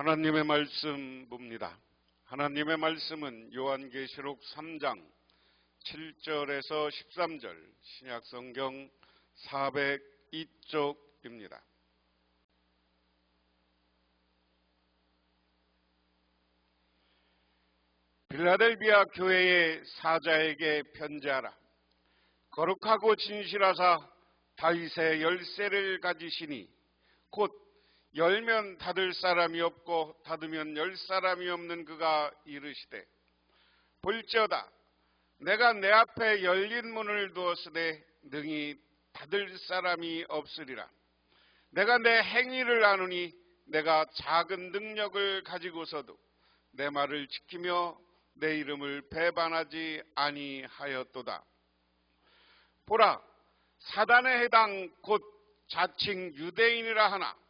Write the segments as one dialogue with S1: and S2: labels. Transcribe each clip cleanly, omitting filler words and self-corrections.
S1: 하나님의 말씀 봅니다. 하나님의 말씀은 요한계시록 3장 7절에서 13절 신약성경 402쪽입니다. 빌라델비아 교회의 사자에게 편지하라. 거룩하고 진실하사 다윗의 열쇠를 가지시니 곧 열면 닫을 사람이 없고 닫으면 열 사람이 없는 그가 이르시되, 볼지어다 내가 내 앞에 열린 문을 두었으되 능히 닫을 사람이 없으리라. 내가 내 행위를 아노니 내가 작은 능력을 가지고서도 내 말을 지키며 내 이름을 배반하지 아니하였도다. 보라, 사단의 해당 곧 자칭 유대인이라 하나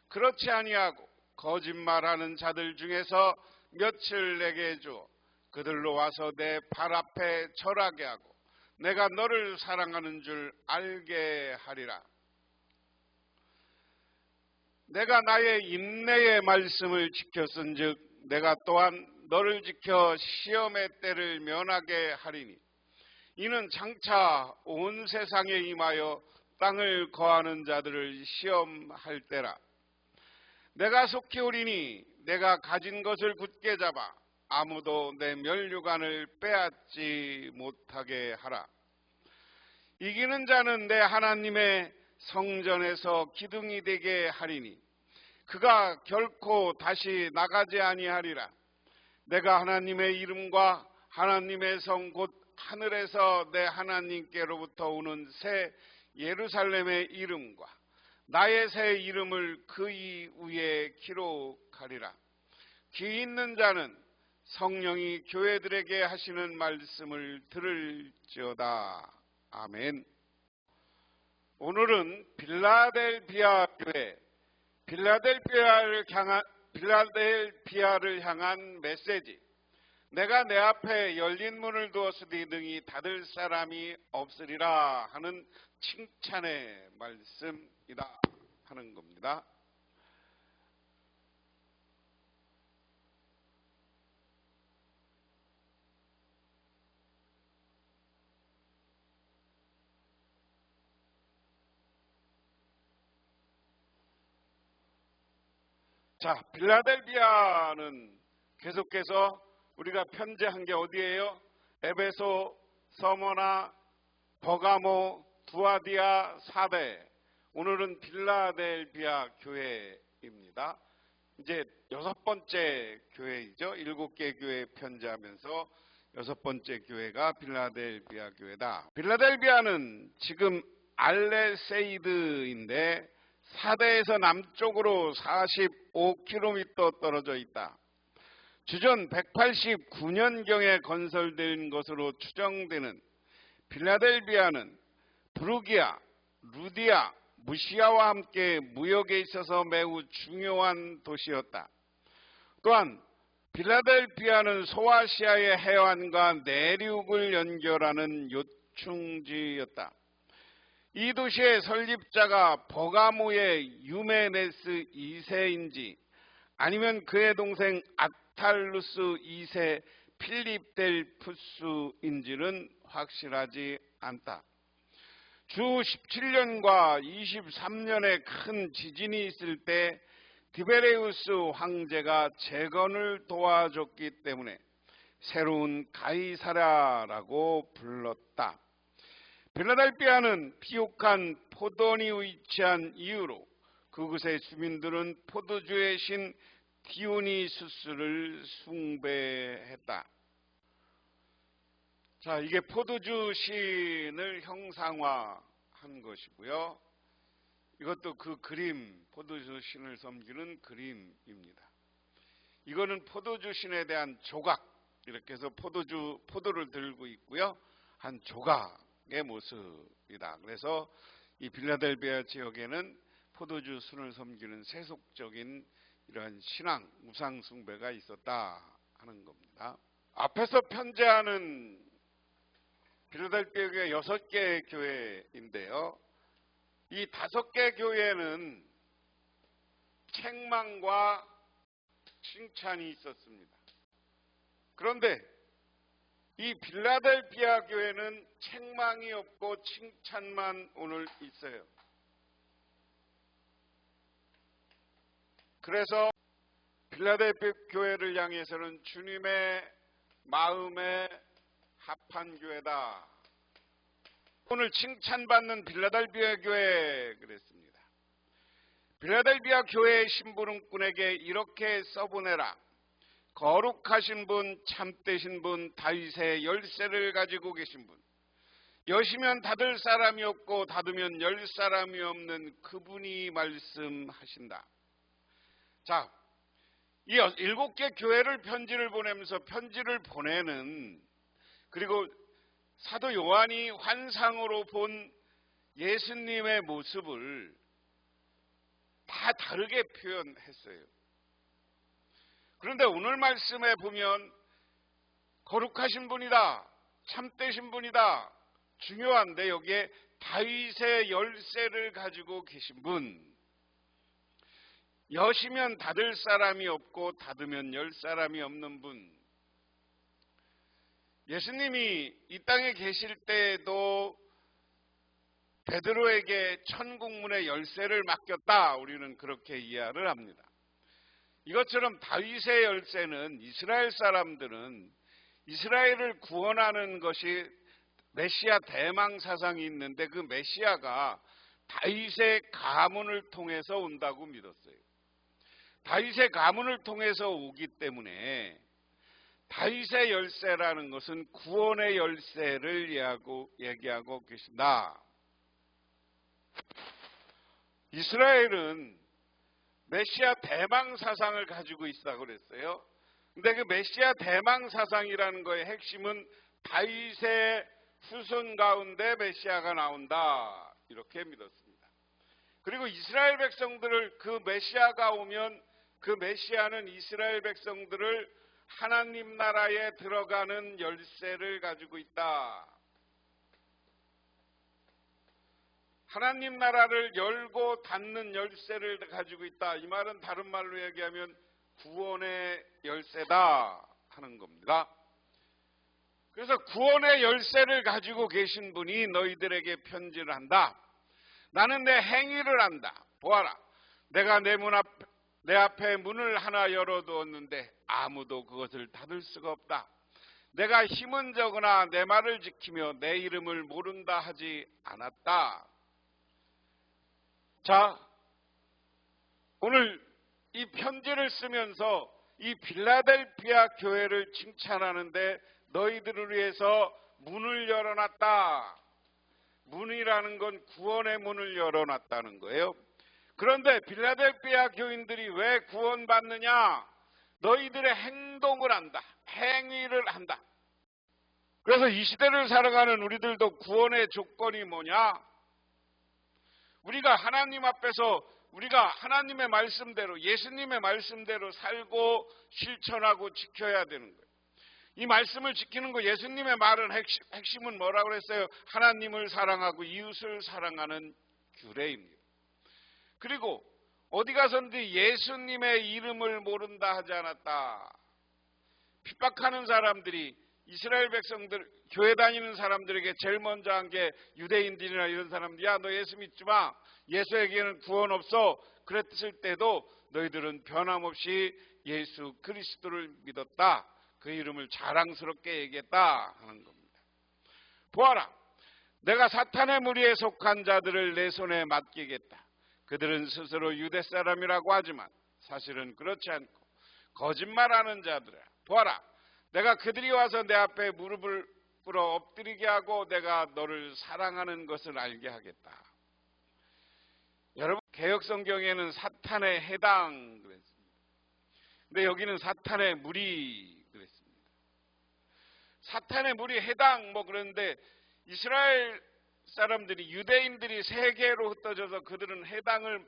S1: 그렇지 아니하고 거짓말하는 자들 중에서 몇을 내게 주어 그들로 와서 내 발 앞에 절하게 하고 내가 너를 사랑하는 줄 알게 하리라. 내가 나의 인내의 말씀을 지켰은즉 내가 또한 너를 지켜 시험의 때를 면하게 하리니 이는 장차 온 세상에 임하여 땅을 거하는 자들을 시험할 때라. 내가 속히 오리니 내가 가진 것을 굳게 잡아 아무도 내 면류관을 빼앗지 못하게 하라. 이기는 자는 내 하나님의 성전에서 기둥이 되게 하리니 그가 결코 다시 나가지 아니하리라. 내가 하나님의 이름과 하나님의 성 곧 하늘에서 내 하나님께로부터 오는 새 예루살렘의 이름과 나의 새 이름을 그 위에 기록하리라. 귀 있는 자는 성령이 교회들에게 하시는 말씀을 들을지어다. 아멘. 오늘은 빌라델비아 교회, 빌라델비아를 향한 메시지. 내가 내 앞에 열린 문을 두었으니 능히 닫을 사람이 없으리라 하는 칭찬의 말씀이다 하는 겁니다. 자, 빌라델비아는 계속해서 우리가 편지한 게 어디예요? 에베소, 서머나, 버가모, 두아디아, 사데. 오늘은 빌라델비아 교회입니다. 이제 6번째 교회이죠. 7개 교회 편지하면서 6번째 교회가 빌라델비아 교회다. 빌라델비아는 지금 알레세이드인데 사대에서 남쪽으로 45km 떨어져 있다. 주전 189년경에 건설된 것으로 추정되는 빌라델비아는 브루기아, 루디아, 무시아와 함께 무역에 있어서 매우 중요한 도시였다. 또한 빌라델비아는 소아시아의 해안과 내륙을 연결하는 요충지였다. 이 도시의 설립자가 버가모의 유메네스 2세인지 아니면 그의 동생 아탈루스 2세 필립델푸스인지는 확실하지 않다. 주 17년과 23년에 큰 지진이 있을 때 디베레우스 황제가 재건을 도와줬기 때문에 새로운 가이사랴라고 불렀다. 빌라델비아는 비옥한 포도원이 위치한 이유로 그곳의 주민들은 포도주의 신 디오니수스를 숭배했다. 자, 이게 포도주 신을 형상화한 것이고요. 이것도 그 그림, 포도주 신을 섬기는 그림입니다. 이거는 포도주 신에 대한 조각, 이렇게 해서 포도를 들고 있고요. 한 조각의 모습이다. 그래서 이 빌라델비아 지역에는 포도주 신을 섬기는 세속적인 이러한 신앙, 우상 숭배가 있었다 하는 겁니다. 앞에서 편지하는 빌라델비아 교회 6개 교회인데요. 이 5개 교회는 책망과 칭찬이 있었습니다. 그런데 이 빌라델피아 교회는 책망이 없고 칭찬만 오늘 있어요. 그래서 빌라델피아 교회를 향해서는 주님의 마음에 합한 교회다. 오늘 칭찬받는 빌라델피아 교회 그랬습니다. 빌라델피아 교회의 심부름꾼에게 이렇게 써보내라. 거룩하신 분, 참되신 분, 다윗의 열쇠를 가지고 계신 분, 여시면 닫을 사람이 없고 닫으면 열 사람이 없는 그분이 말씀하신다. 자, 이 7개 교회를 편지를 보내면서 편지를 보내는, 그리고 사도 요한이 환상으로 본 예수님의 모습을 다 다르게 표현했어요. 그런데 오늘 말씀에 보면 거룩하신 분이다, 참되신 분이다, 중요한데 여기에 다윗의 열쇠를 가지고 계신 분, 여시면 닫을 사람이 없고 닫으면 열 사람이 없는 분. 예수님이 이 땅에 계실 때에도 베드로에게 천국문의 열쇠를 맡겼다. 우리는 그렇게 이해를 합니다. 이것처럼 다윗의 열쇠는 이스라엘 사람들은 이스라엘을 구원하는 것이 메시아 대망 사상이 있는데 그 메시아가 다윗의 가문을 통해서 온다고 믿었어요. 다윗의 가문을 통해서 오기 때문에 다윗의 열쇠라는 것은 구원의 열쇠를 얘기하고 계신다. 이스라엘은 메시아 대망 사상을 가지고 있다고 그랬어요. 근데 그 메시아 대망 사상이라는 거의 핵심은 다윗의 후손 가운데 메시아가 나온다. 이렇게 믿었습니다. 그리고 이스라엘 백성들을 그 메시아가 오면 그 메시아는 이스라엘 백성들을 하나님 나라에 들어가는 열쇠를 가지고 있다. 하나님 나라를 열고 닫는 열쇠를 가지고 있다. 이 말은 다른 말로 얘기하면 구원의 열쇠다 하는 겁니다. 그래서 구원의 열쇠를 가지고 계신 분이 너희들에게 편지를 한다. 나는 내 행위를 안다. 보아라. 내가 내 앞에 문을 하나 열어두었는데 아무도 그것을 닫을 수가 없다. 내가 힘은 적으나 내 말을 지키며 내 이름을 모른다 하지 않았다. 자, 오늘 이 편지를 쓰면서 이 빌라델피아 교회를 칭찬하는데 너희들을 위해서 문을 열어놨다. 문이라는 건 구원의 문을 열어놨다는 거예요. 그런데 빌라델피아 교인들이 왜 구원받느냐? 너희들의 행동을 한다. 행위를 한다. 그래서 이 시대를 살아가는 우리들도 구원의 조건이 뭐냐? 우리가 하나님 앞에서 우리가 하나님의 말씀대로, 예수님의 말씀대로 살고 실천하고 지켜야 되는 거예요. 이 말씀을 지키는 거, 예수님의 말은 핵심은 뭐라고 그랬어요? 하나님을 사랑하고 이웃을 사랑하는 규례입니다. 그리고 어디 가서든지 예수님의 이름을 모른다 하지 않았다. 핍박하는 사람들이 이스라엘 백성들, 교회 다니는 사람들에게 제일 먼저 한 게 유대인들이나 이런 사람들이 야, 너 예수 믿지 마. 예수에게는 구원 없어. 그랬을 때도 너희들은 변함없이 예수 그리스도를 믿었다. 그 이름을 자랑스럽게 얘기했다 하는 겁니다. 보아라. 내가 사탄의 무리에 속한 자들을 내 손에 맡기겠다. 그들은 스스로 유대 사람이라고 하지만 사실은 그렇지 않고 거짓말하는 자들아. 보아라. 내가 그들이 와서 내 앞에 무릎을 꿇어 엎드리게 하고 내가 너를 사랑하는 것을 알게 하겠다. 여러분, 개역성경에는 사탄의 해당 그랬습니다. 근데 여기는 사탄의 무리 그랬습니다. 사탄의 무리 해당 그런데 이스라엘 사람들이, 유대인들이 세계로 흩어져서 그들은 해당을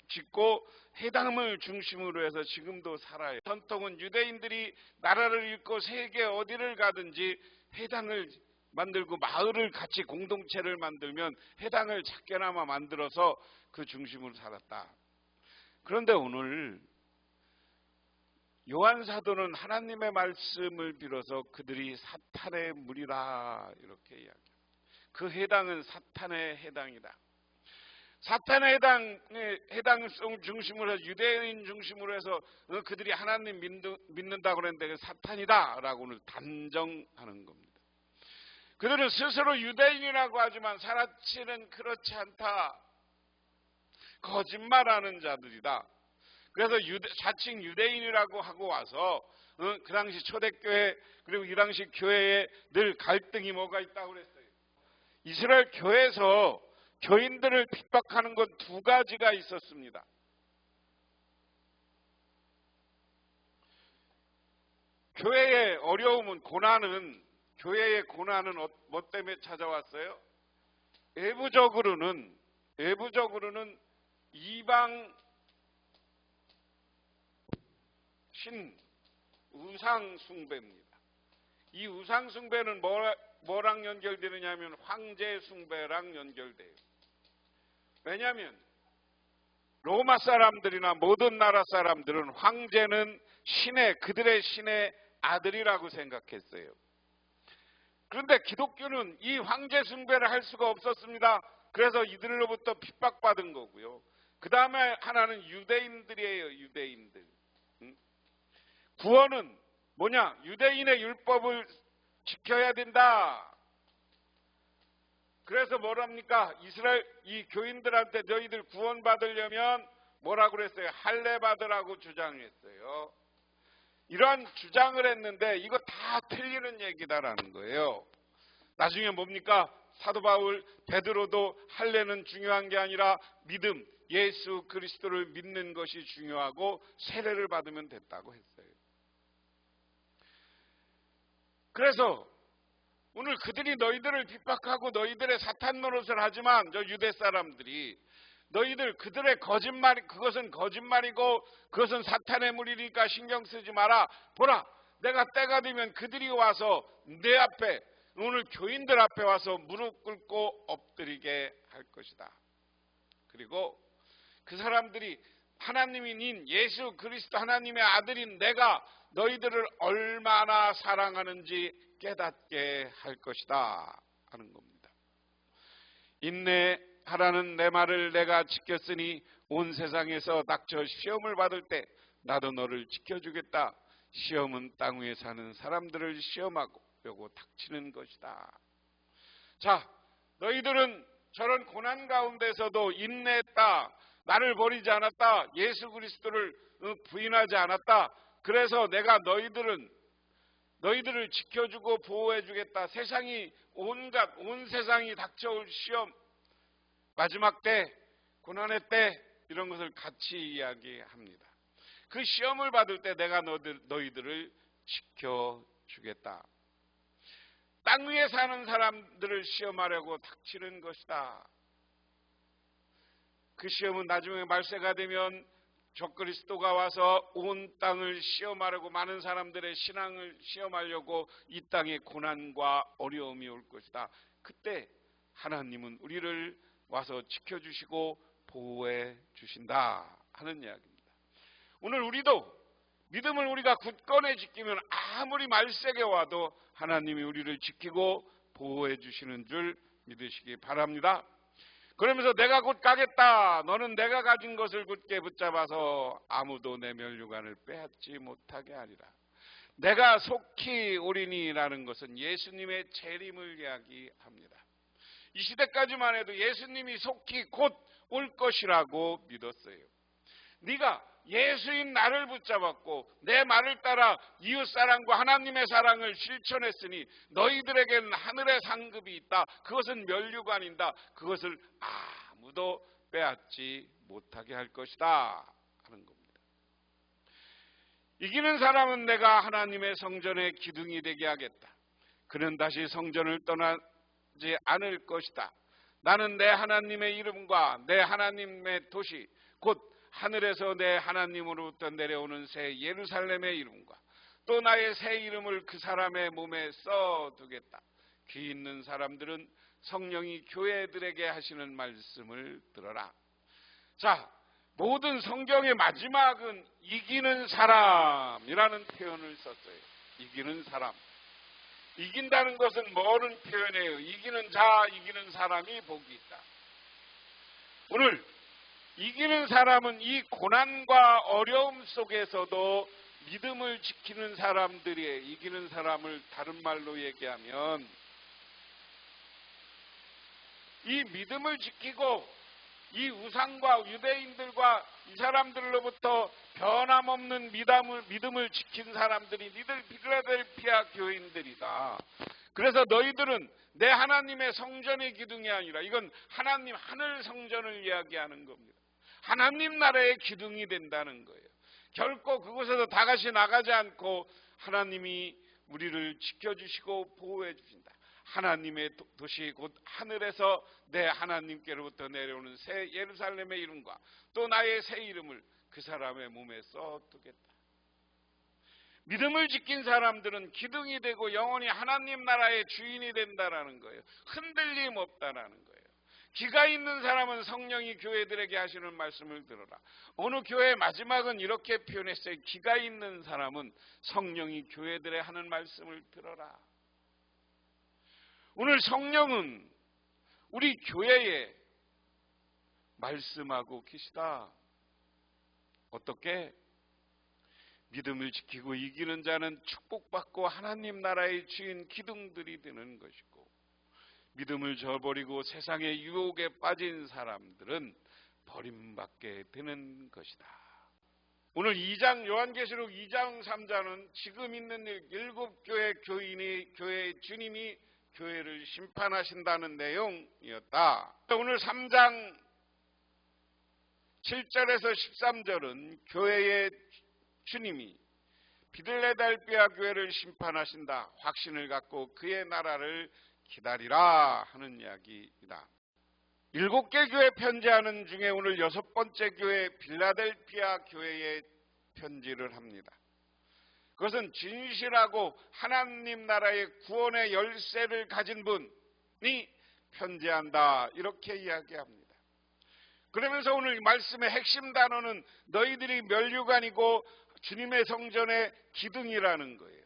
S1: 짓고 해당을 중심으로 해서 지금도 살아요. 전통은 유대인들이 나라를 잃고 세계 어디를 가든지 해당을 만들고 마을을 같이 공동체를 만들면 해당을 작게나마 만들어서 그 중심으로 살았다. 그런데 오늘 요한 사도는 하나님의 말씀을 빌어서 그들이 사탄의 무리라 이렇게 이야기합니다. 그 해당은 사탄의 해당이다. 사탄의 해당성 중심으로 해서 유대인 중심으로 해서 그들이 하나님 믿는다고 그랬는데 그 사탄이다 라고 단정하는 겁니다. 그들은 스스로 유대인이라고 하지만 사실은 그렇지 않다. 거짓말하는 자들이다. 그래서 자칭 유대인이라고 하고 와서 그 당시 초대교회 그리고 이 당시 교회에 늘 갈등이 뭐가 있다고 그랬어요. 이스라엘 교회에서 교인들을 핍박하는 건 두 가지가 있었습니다. 교회의 어려움은 교회의 고난은 뭐 때문에 찾아왔어요? 외부적으로는 이방 신 우상 숭배입니다. 이 우상 숭배는 뭐랑 연결되느냐면 황제 숭배랑 연결돼요. 왜냐하면 로마 사람들이나 모든 나라 사람들은 황제는 그들의 신의 아들이라고 생각했어요. 그런데 기독교는 이 황제 숭배를 할 수가 없었습니다. 그래서 이들로부터 핍박받은 거고요. 그 다음에 하나는 유대인들이에요. 유대인들. 구원은 뭐냐? 유대인의 율법을 지켜야 된다. 그래서 뭐랍니까? 이스라엘 이 교인들한테 너희들 구원받으려면 뭐라고 그랬어요? 할례 받으라고 주장했어요. 이러한 주장을 했는데 이거 다 틀리는 얘기다라는 거예요. 나중에 뭡니까? 사도 바울 베드로도 할례는 중요한 게 아니라 믿음, 예수 그리스도를 믿는 것이 중요하고 세례를 받으면 됐다고 했어요. 그래서 오늘 그들이 너희들을 핍박하고 너희들의 사탄 노릇을 하지만 저 유대 사람들이 그들의 그것은 거짓말이고 그것은 사탄의 무리니까 신경 쓰지 마라. 보라, 내가 때가 되면 그들이 와서 내 앞에 오늘 교인들 앞에 와서 무릎 꿇고 엎드리게 할 것이다. 그리고 그 사람들이 하나님인 예수 그리스도 하나님의 아들인 내가 너희들을 얼마나 사랑하는지 깨닫게 할 것이다 하는 겁니다. 인내하라는 내 말을 내가 지켰으니 온 세상에서 닥쳐 시험을 받을 때 나도 너를 지켜주겠다. 시험은 땅 위에 사는 사람들을 시험하고 려고 닥치는 것이다. 자, 너희들은 저런 고난 가운데서도 인내했다. 나를 버리지 않았다. 예수 그리스도를 부인하지 않았다. 그래서 내가 너희들을 지켜주고 보호해주겠다. 온 세상이 닥쳐올 시험, 마지막 때, 고난의 때 이런 것을 같이 이야기합니다. 그 시험을 받을 때 내가 너희들을 지켜주겠다. 땅 위에 사는 사람들을 시험하려고 닥치는 것이다. 그 시험은 나중에 말세가 되면 적그리스도가 와서 온 땅을 시험하려고 많은 사람들의 신앙을 시험하려고 이 땅에 고난과 어려움이 올 것이다. 그때 하나님은 우리를 와서 지켜주시고 보호해 주신다 하는 이야기입니다. 오늘 우리도 믿음을 우리가 굳건히 지키면 아무리 말세게 와도 하나님이 우리를 지키고 보호해 주시는 줄 믿으시기 바랍니다. 그러면서 내가 곧 가겠다. 너는 내가 가진 것을 굳게 붙잡아서 아무도 내 면류관을 빼앗지 못하게 하리라. 내가 속히 오리니라는 것은 예수님의 재림을 이야기합니다. 이 시대까지만 해도 예수님이 속히 곧 올 것이라고 믿었어요. 네가 예수인 나를 붙잡았고 내 말을 따라 이웃사랑과 하나님의 사랑을 실천했으니 너희들에게는 하늘의 상급이 있다. 그것은 면류관이다. 그것을 아무도 빼앗지 못하게 할 것이다 하는 겁니다. 이기는 사람은 내가 하나님의 성전의 기둥이 되게 하겠다. 그는 다시 성전을 떠나지 않을 것이다. 나는 내 하나님의 이름과 내 하나님의 도시 곧 하늘에서 내 하나님으로부터 내려오는 새 예루살렘의 이름과 또 나의 새 이름을 그 사람의 몸에 써두겠다. 귀 있는 사람들은 성령이 교회들에게 하시는 말씀을 들어라. 자, 모든 성경의 마지막은 이기는 사람이라는 표현을 썼어요. 이기는 사람. 이긴다는 것은 뭐는 표현이에요? 이기는 자, 이기는 사람이 복이 있다. 오늘 이기는 사람은 이 고난과 어려움 속에서도 믿음을 지키는 사람들이에요. 이기는 사람을 다른 말로 얘기하면 이 믿음을 지키고 이 우상과 유대인들과 이 사람들로부터 변함없는 믿음을 지킨 사람들이 니들 필라델피아 교인들이다. 그래서 너희들은 내 하나님의 성전의 기둥이 아니라 이건 하나님 하늘 성전을 이야기하는 겁니다. 하나님 나라의 기둥이 된다는 거예요. 결코 그곳에서 다 같이 나가지 않고 하나님이 우리를 지켜주시고 보호해 주신다. 하나님의 도시 곧 하늘에서 내 하나님께로부터 내려오는 새 예루살렘의 이름과 또 나의 새 이름을 그 사람의 몸에 써두겠다. 믿음을 지킨 사람들은 기둥이 되고 영원히 하나님 나라의 주인이 된다라는 거예요. 흔들림 없다라는 거예요. 기가 있는 사람은 성령이 교회들에게 하시는 말씀을 들어라. 어느 교회의 마지막은 이렇게 표현했어요. 기가 있는 사람은 성령이 교회들에 하는 말씀을 들어라. 오늘 성령은 우리 교회에 말씀하고 계시다. 어떻게? 믿음을 지키고 이기는 자는 축복받고 하나님 나라의 주인 기둥들이 되는 것이고, 믿음을 저버리고 세상의 유혹에 빠진 사람들은 버림받게 되는 것이다. 오늘 2장 요한계시록 2장 3장은 지금 있는 7교회 교인이 교회의 주님이 교회를 심판하신다는 내용이었다. 오늘 3장 7절에서 13절은 교회의 주님이 빌라델피아 교회를 심판하신다. 확신을 갖고 그의 나라를 기다리라 하는 이야기이다. 7개 교회 편지하는 중에 오늘 6번째 교회 빌라델피아 교회에 편지를 합니다. 그것은 진실하고 하나님 나라의 구원의 열쇠를 가진 분이 편지한다. 이렇게 이야기합니다. 그러면서 오늘 말씀의 핵심 단어는 너희들이 면류관이고 주님의 성전의 기둥이라는 거예요.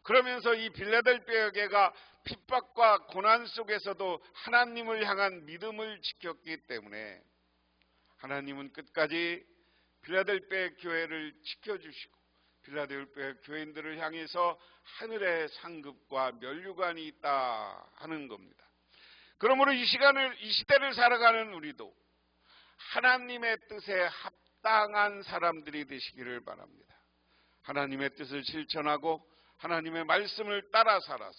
S1: 그러면서 이 빌라델피아 교회가 핍박과 고난 속에서도 하나님을 향한 믿음을 지켰기 때문에 하나님은 끝까지 빌라델피아 교회를 지켜주시고 빌라델피아 교인들을 향해서 하늘의 상급과 면류관이 있다 하는 겁니다. 그러므로 이 시대를 살아가는 우리도 하나님의 뜻에 합당한 사람들이 되시기를 바랍니다. 하나님의 뜻을 실천하고 하나님의 말씀을 따라 살아서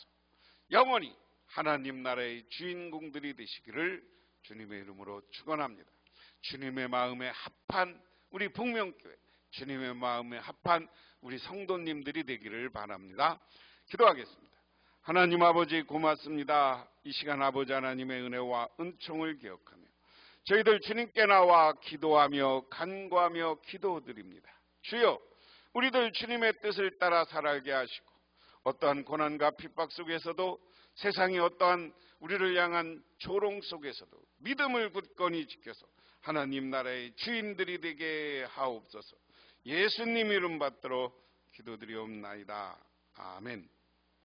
S1: 영원히 하나님 나라의 주인공들이 되시기를 주님의 이름으로 축원합니다. 주님의 마음에 합한 우리 북명교회, 주님의 마음에 합한 우리 성도님들이 되기를 바랍니다. 기도하겠습니다. 하나님 아버지 고맙습니다. 이 시간 아버지 하나님의 은혜와 은총을 기억하며 저희들 주님께 나와 기도하며 간구하며 기도드립니다. 주여, 우리들 주님의 뜻을 따라 살아가게 하시고 어떠한 고난과 핍박 속에서도 세상이 어떠한 우리를 향한 조롱 속에서도 믿음을 굳건히 지켜서 하나님 나라의 주인들이 되게 하옵소서. 예수님 이름 받들어 기도드리옵나이다. 아멘.